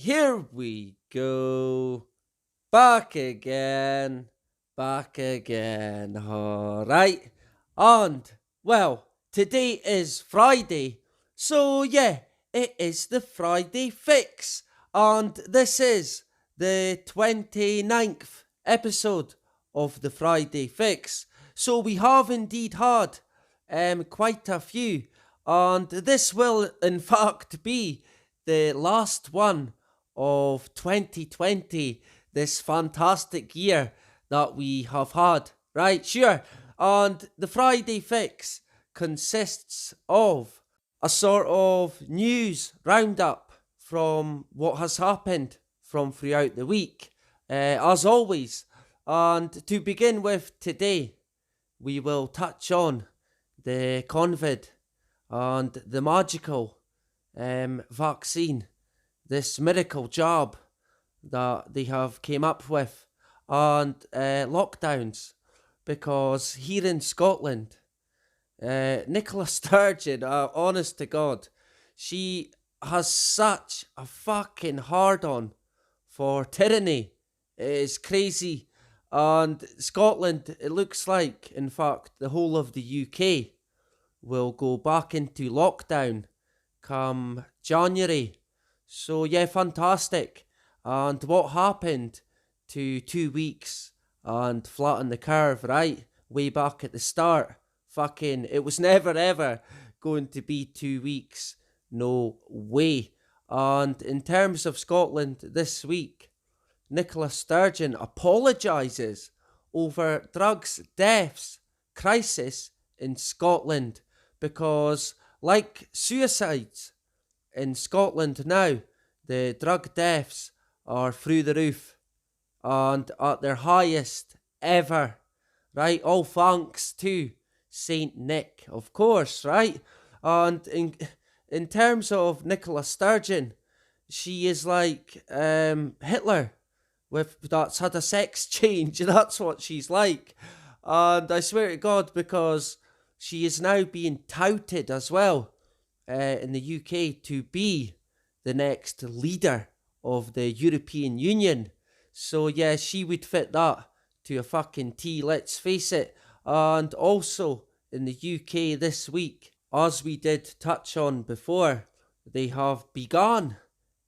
here we go. Back again. Back again. Alright. And, well, today is Friday. So, yeah, it is the Friday Fix. And this is the 29th episode of the Friday Fix. So, we have indeed had quite a few. And this will, in fact, be the last one of 2020, this fantastic year that we have had. Right, sure. And the Friday Fix consists of a sort of news roundup from what has happened from throughout the week, as always. And to begin with today, we will touch on the COVID and the magical vaccine, this miracle job that they have came up with, and lockdowns, because here in Scotland, Nicola Sturgeon, honest to God, she has such a fucking hard-on for tyranny. It is crazy. And Scotland, it looks like, in fact, the whole of the UK will go back into lockdown come January. So, yeah, fantastic. And what happened to 2 weeks and flatten the curve, right? Way back at the start. Fucking, it was never ever going to be 2 weeks. No way. And in terms of Scotland this week, Nicola Sturgeon apologises over drugs deaths crisis in Scotland, because, like suicides in Scotland now, the drug deaths are through the roof and at their highest ever, right? All thanks to Saint Nick, of course, right? And in terms of Nicola Sturgeon, she is like Hitler, that's had a sex change. That's what she's like. And I swear to God, because she is now being touted as well in the UK to be the next leader of the European Union. So yeah, she would fit that to a fucking T, let's face it. And also in the UK this week, as we did touch on before, they have begun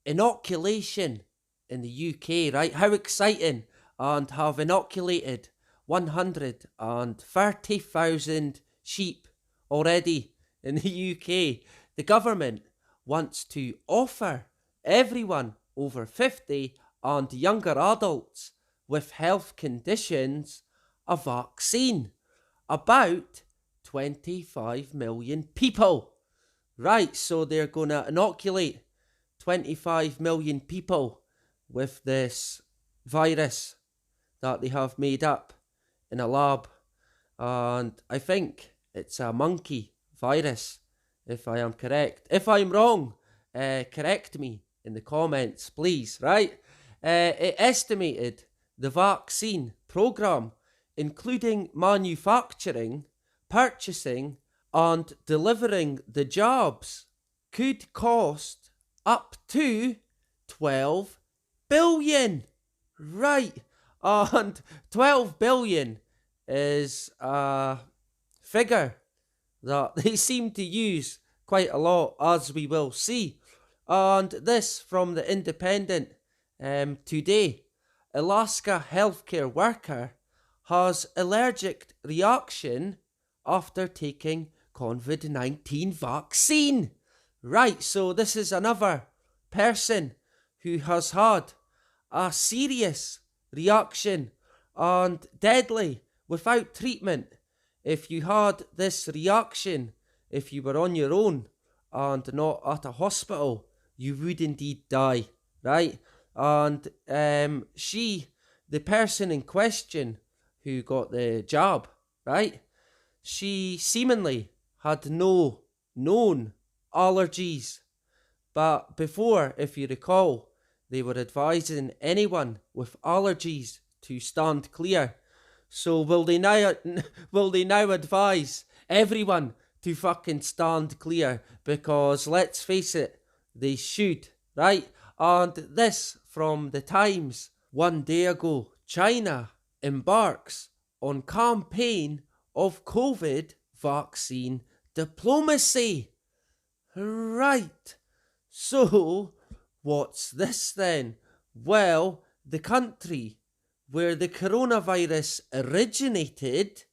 inoculation in the UK, right? How exciting. And have inoculated 130,000 sheep already in the UK. The government wants to offer everyone over 50 and younger adults with health conditions a vaccine. About 25 million people. Right, so they're going to inoculate 25 million people with this virus that they have made up in a lab. And I think it's a monkey virus, if I am correct. If I'm wrong, correct me in the comments, please, right? It estimated the vaccine program, including manufacturing, purchasing, and delivering the jobs, could cost up to 12 billion. Right. And 12 billion is a figure that they seem to use quite a lot, as we will see. And this from the Independent today. Alaska healthcare worker has allergic reaction after taking COVID-19 vaccine. Right, so this is another person who has had a serious reaction and deadly without treatment. If you had this reaction, if you were on your own and not at a hospital, you would indeed die, right? And the person in question who got the jab, right? She seemingly had no known allergies. But before, if you recall, they were advising anyone with allergies to stand clear. So will they now advise everyone to fucking stand clear? Because let's face it, they should, right? And this from the Times. 1 day ago, China embarks on campaign of COVID vaccine diplomacy. Right. So, what's this then? Well, the country where the coronavirus originated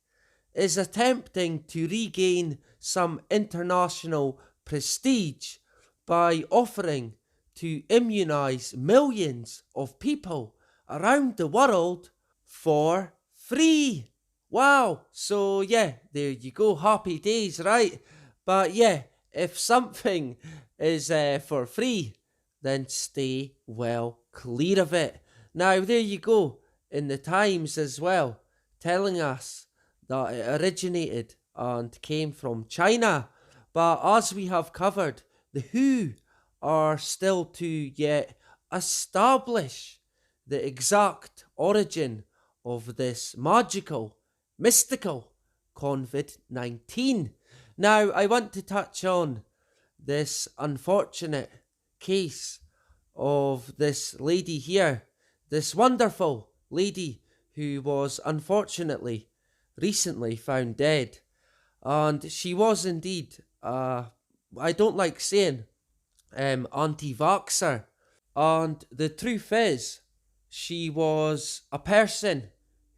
is attempting to regain some international prestige by offering to immunize millions of people around the world for free. Wow. So yeah, there you go. Happy days, right? But yeah, if something is for free, then stay well clear of it. Now, there you go. In the Times as well, telling us that it originated and came from China. But as we have covered, the WHO are still to yet establish the exact origin of this magical, mystical COVID-19. Now, I want to touch on this unfortunate case of this lady here, this wonderful lady who was unfortunately recently found dead. And she was indeed, I don't like saying anti-vaxxer. And the truth is, she was a person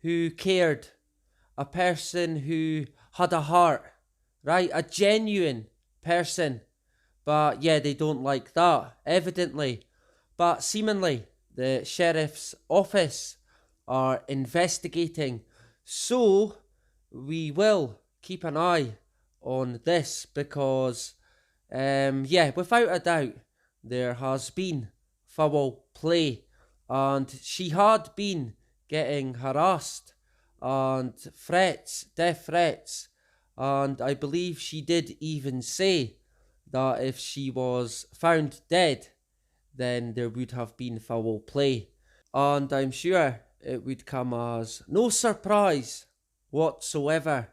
who cared, a person who had a heart, right? A genuine person. But yeah, they don't like that, evidently. But seemingly, the sheriff's office are investigating. So we will keep an eye on this because, yeah, without a doubt, there has been foul play, and she had been getting harassed and threats, death threats, and I believe she did even say that if she was found dead, then there would have been foul play. And I'm sure it would come as no surprise whatsoever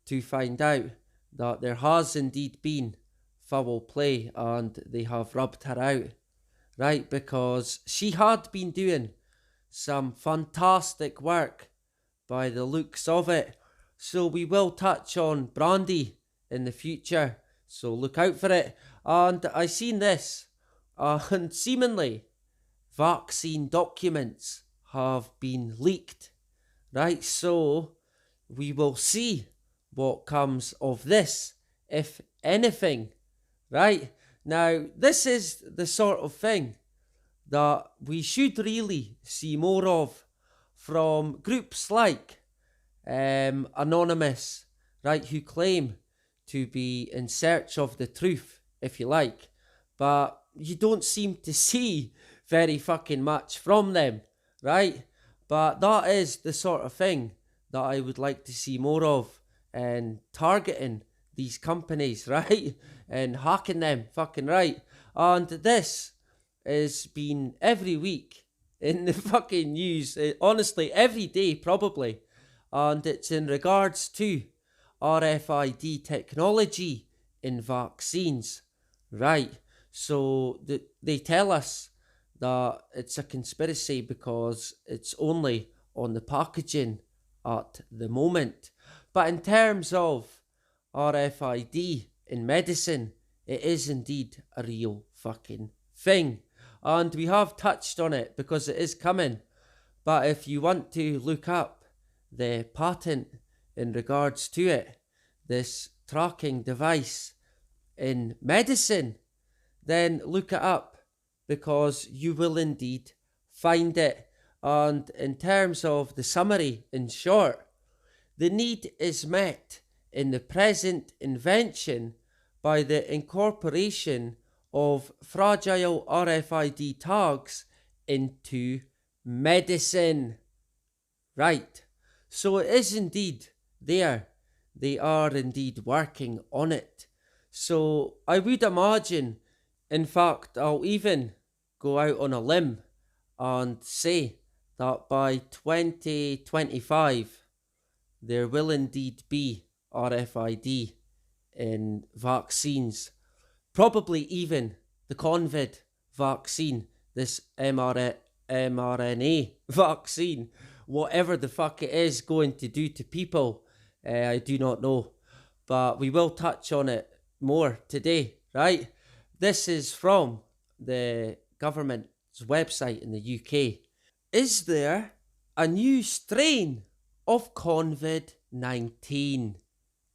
to find out that there has indeed been foul play and they have rubbed her out, right? Because she had been doing some fantastic work by the looks of it. So we will touch on Brandy in the future, so look out for it. And I seen this, and seemingly vaccine documents have been leaked, right? So we will see what comes of this, if anything, right? Now, this is the sort of thing that we should really see more of from groups like Anonymous, right, who claim to be in search of the truth, if you like, but you don't seem to see very fucking much from them, right? But that is the sort of thing that I would like to see more of, and targeting these companies, right? And hacking them, fucking right. And this is been every week in the fucking news, honestly, every day probably. And it's in regards to RFID technology in vaccines, right? So they tell us that it's a conspiracy because it's only on the packaging at the moment. But in terms of RFID in medicine, it is indeed a real fucking thing. And we have touched on it because it is coming. But if you want to look up the patent in regards to it, this tracking device in medicine, then look it up because you will indeed find it. And in terms of the summary, in short, the need is met in the present invention by the incorporation of fragile RFID tags into medicine. Right, so it is indeed there. They are indeed working on it. So I would imagine, in fact, I'll even go out on a limb and say that by 2025, there will indeed be RFID in vaccines. Probably even the COVID vaccine, this mRNA vaccine, whatever the fuck it is going to do to people, I do not know. But we will touch on it more today, right? This is from the government's website in the UK. Is there a new strain of COVID-19?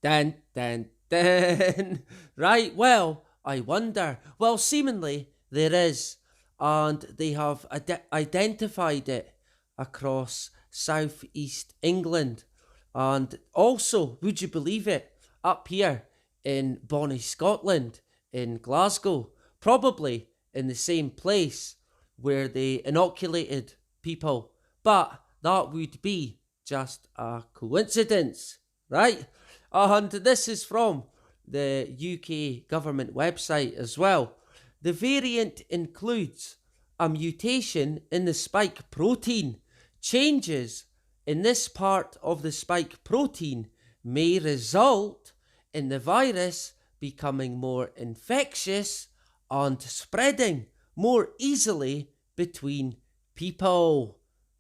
Dun, dun, dun. Right, well, I wonder. Well, seemingly there is, and they have identified it across southeast England. And also, would you believe it, up here in Bonnie, Scotland, in Glasgow, probably in the same place where they inoculated people. But that would be just a coincidence, right? And this is from the UK government website as well. The variant includes a mutation in the spike protein. Changes in this part of the spike protein may result in the virus becoming more infectious and spreading more easily between people.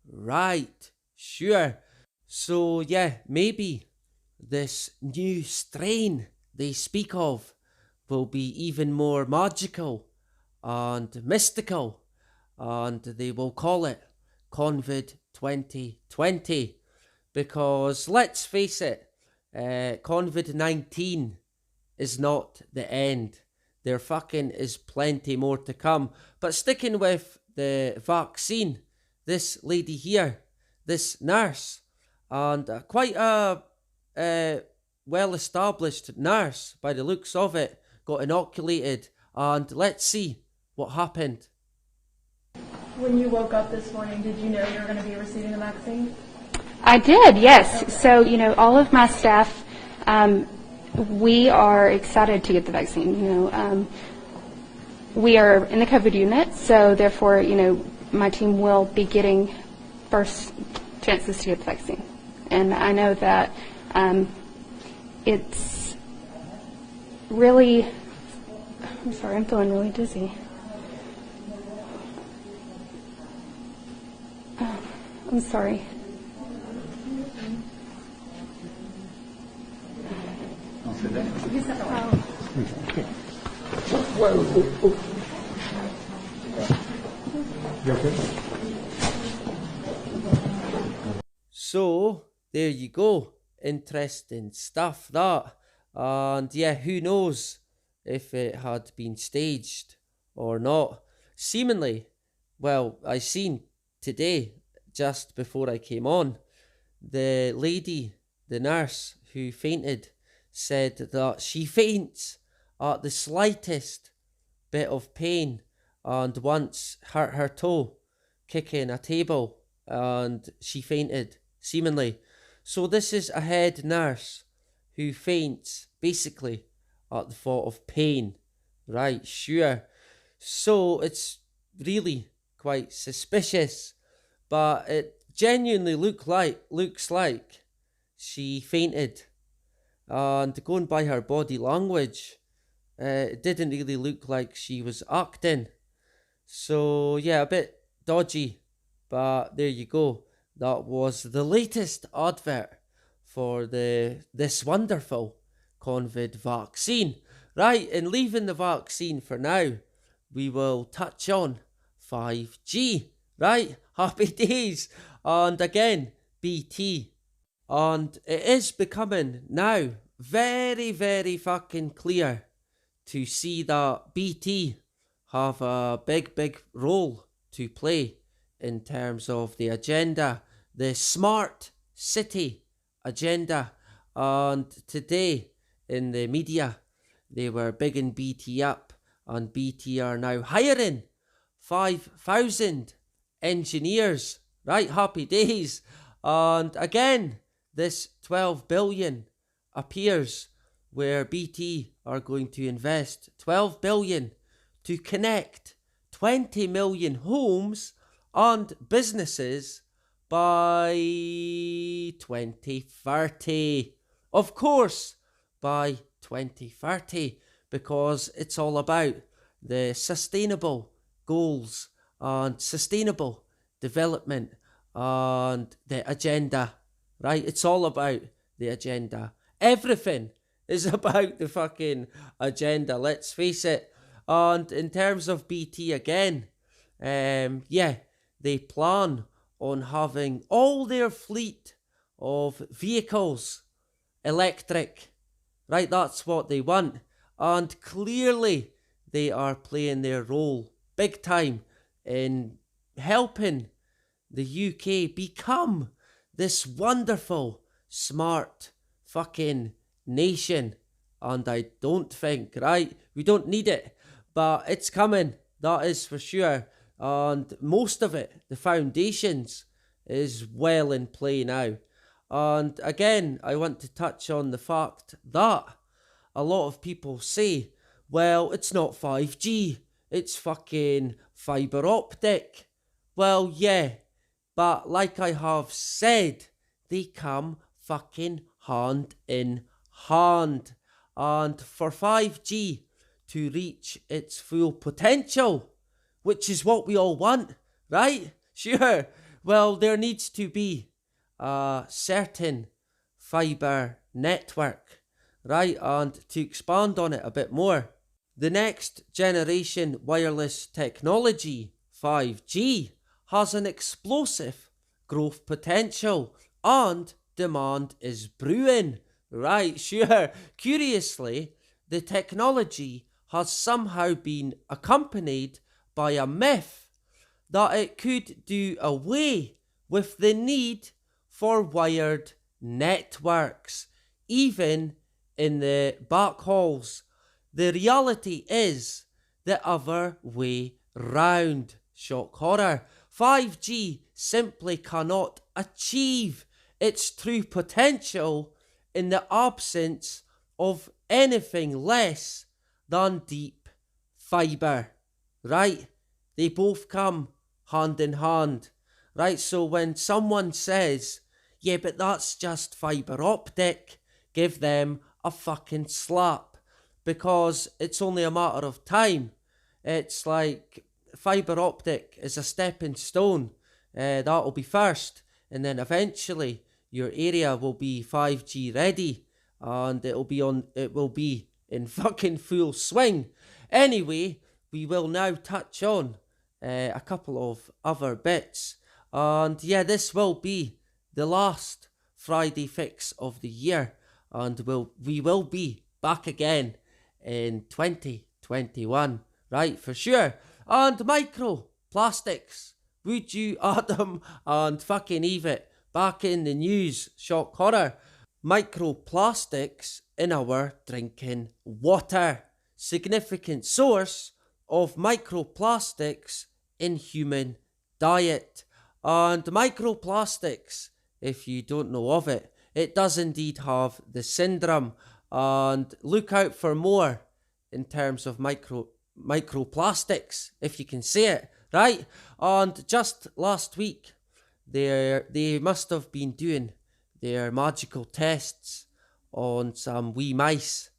Right, sure. So yeah, maybe this new strain they speak of will be even more magical and mystical, and they will call it COVID 2020, because let's face it, COVID-19 is not the end. There fucking is plenty more to come. But sticking with the vaccine, this lady here, this nurse, and quite a well-established nurse by the looks of it, got inoculated, and let's see what happened. When you woke up this morning, did you know you were going to be receiving the vaccine? I did, yes. Okay. So, all of my staff, we are excited to get the vaccine. We are in the COVID unit, so therefore, my team will be getting first chances to get the vaccine. And I know that it's really, I'm sorry, I'm feeling really dizzy. Oh, I'm sorry. So, there you go. Interesting stuff, that. And yeah, who knows if it had been staged or not. Seemingly, well, I seen today, just before I came on, the lady, the nurse who fainted, said that she faints at the slightest bit of pain and once hurt her toe kicking a table and she fainted, seemingly. So this is a head nurse who faints basically at the thought of pain. Right, sure. So it's really quite suspicious, but it genuinely looks like she fainted. And going by her body language, it didn't really look like she was acting. So yeah, a bit dodgy, but there you go. That was the latest advert for this wonderful COVID vaccine. Right, and leaving the vaccine for now, we will touch on 5G. Right, happy days. And again, BT. And it is becoming now very, very fucking clear to see that BT have a big role to play in terms of the agenda, the smart city agenda. And today in the media, they were bigging BT up, and BT are now hiring 5,000 engineers. Right, happy days. And again, this 12 billion appears where BT are going to invest 12 billion to connect 20 million homes and businesses by 2030. Of course, by 2030, because it's all about the sustainable goals and sustainable development and the agenda, right? It's all about the agenda. Everything is about the fucking agenda, let's face it. And in terms of BT again, they plan on having all their fleet of vehicles electric, right? That's what they want. And clearly they are playing their role big time in helping the UK become this wonderful, smart fucking nation. And I don't think, right, we don't need it, but it's coming, that is for sure. And most of it, the foundations, is well in play now. And again, I want to touch on the fact that a lot of people say, well, it's not 5G, it's fucking fibre optic. Well, yeah, but like I have said, they come fucking hand in hand. And for 5G to reach its full potential, which is what we all want, right? Sure. Well, there needs to be a certain fibre network, right? And to expand on it a bit more, the next generation wireless technology, 5G, has an explosive growth potential and demand is brewing, right? Sure. Curiously, the technology has somehow been accompanied by a myth that it could do away with the need for wired networks, even in the backhauls. The reality is the other way round. Shock horror. 5G simply cannot achieve its true potential in the absence of anything less than deep fibre, right? They both come hand in hand, right? So when someone says, yeah, but that's just fibre optic, give them a fucking slap, because it's only a matter of time. It's like fibre optic is a stepping stone. That'll be first, and then eventually your area will be 5G ready, and it will be in fucking full swing. Anyway, we will now touch on a couple of other bits, and yeah, this will be the last Friday fix of the year, and we will be back again in 2021, right, for sure. And microplastics, would you, Adam and fucking Eve, back in the news, shock horror. Microplastics in our drinking water, significant source of microplastics in human diet. And microplastics, if you don't know of it, it does indeed have the syndrome, and look out for more in terms of microplastics, if you can say it, right? And just last week, they must have been doing their magical tests on some wee mice,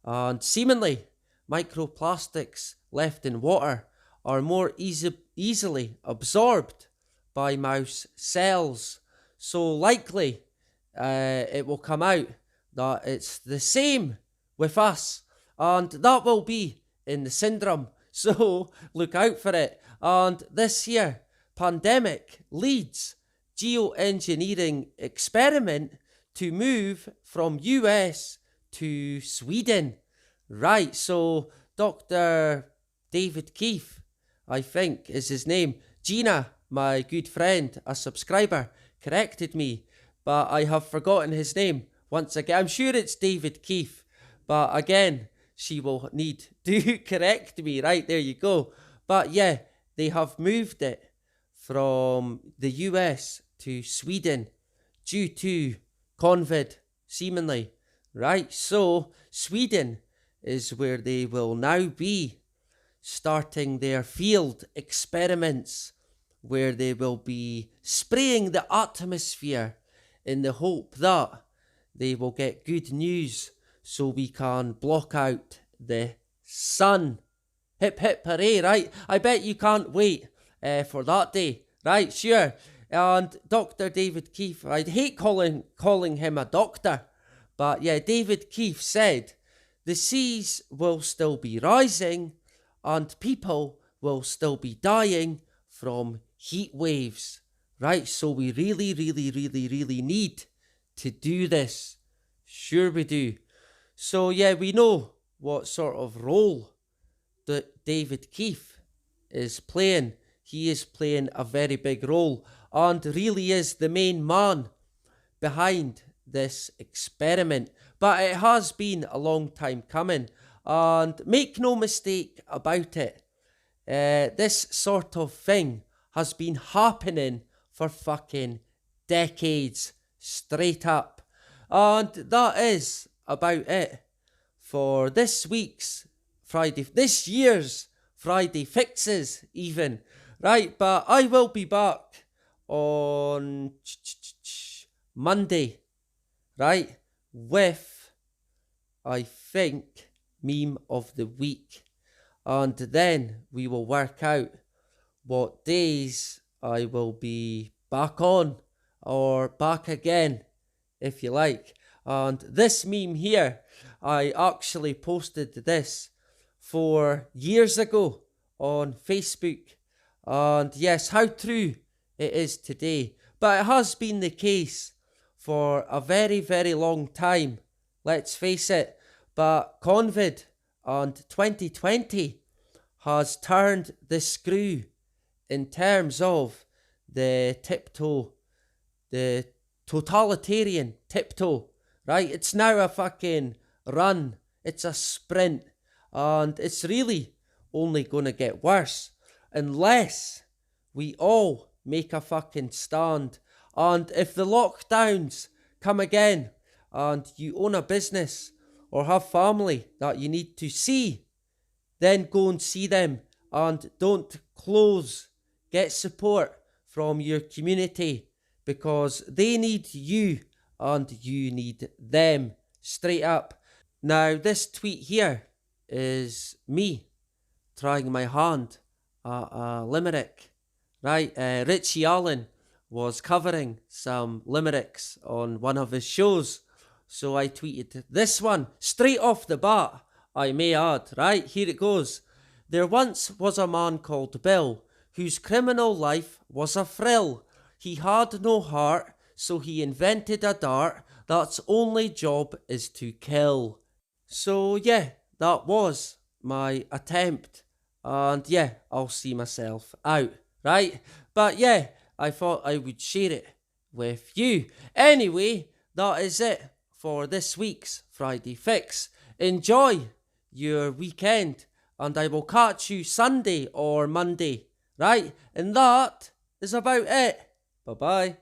and seemingly microplastics left in water are more easily absorbed by mouse cells. So likely it will come out that it's the same with us, and that will be in the syndrome. So look out for it. And this year, pandemic leads geoengineering experiment to move from US to Sweden. Right, so Dr. David Keefe, I think is his name. Gina, my good friend, a subscriber, corrected me, but I have forgotten his name once again. I'm sure it's David Keefe, but again, she will need to correct me. Right, there you go. But yeah, they have moved it from the US to Sweden due to COVID, seemingly. Right, so Sweden is where they will now be starting their field experiments, where they will be spraying the atmosphere in the hope that they will get good news so we can block out the sun. Hip hip hooray, right? I bet you can't wait for that day. Right, sure. And Dr. David Keefe, I'd hate calling him a doctor, but yeah, David Keefe said, the seas will still be rising and people will still be dying from heat waves. Right, so we really need to do this. Sure we do. So yeah, we know what sort of role that David Keefe is playing. He is playing a very big role and really is the main man behind this experiment. But it has been a long time coming, and make no mistake about it, this sort of thing has been happening for fucking decades, straight up. And that is about it for this year's Friday Fixes even. Right, but I will be back on Monday, right, with, I think, meme of the week. And then we will work out what days I will be back on, or back again, if you like. And this meme here, I actually posted this 4 years ago on Facebook. And yes, how true it is today. But it has been the case for a very long time, let's face it. But COVID and 2020 has turned the screw in terms of the totalitarian tiptoe, right? It's now a fucking run. It's a sprint. And it's really only going to get worse unless we all make a fucking stand. And if the lockdowns come again and you own a business or have family that you need to see, then go and see them and don't close. Get support from your community because they need you and you need them, straight up. Now, this tweet here is me trying my hand at a limerick, right? Richie Allen was covering some limericks on one of his shows, so I tweeted this one straight off the bat, I may add, right? Here it goes. There once was a man called Bill, whose criminal life was a thrill. He had no heart, so he invented a dart that's only job is to kill. So yeah, that was my attempt. And yeah, I'll see myself out, right? But yeah, I thought I would share it with you. Anyway, that is it for this week's Friday Fix. Enjoy your weekend, and I will catch you Sunday or Monday, right? And that is about it. Bye-bye.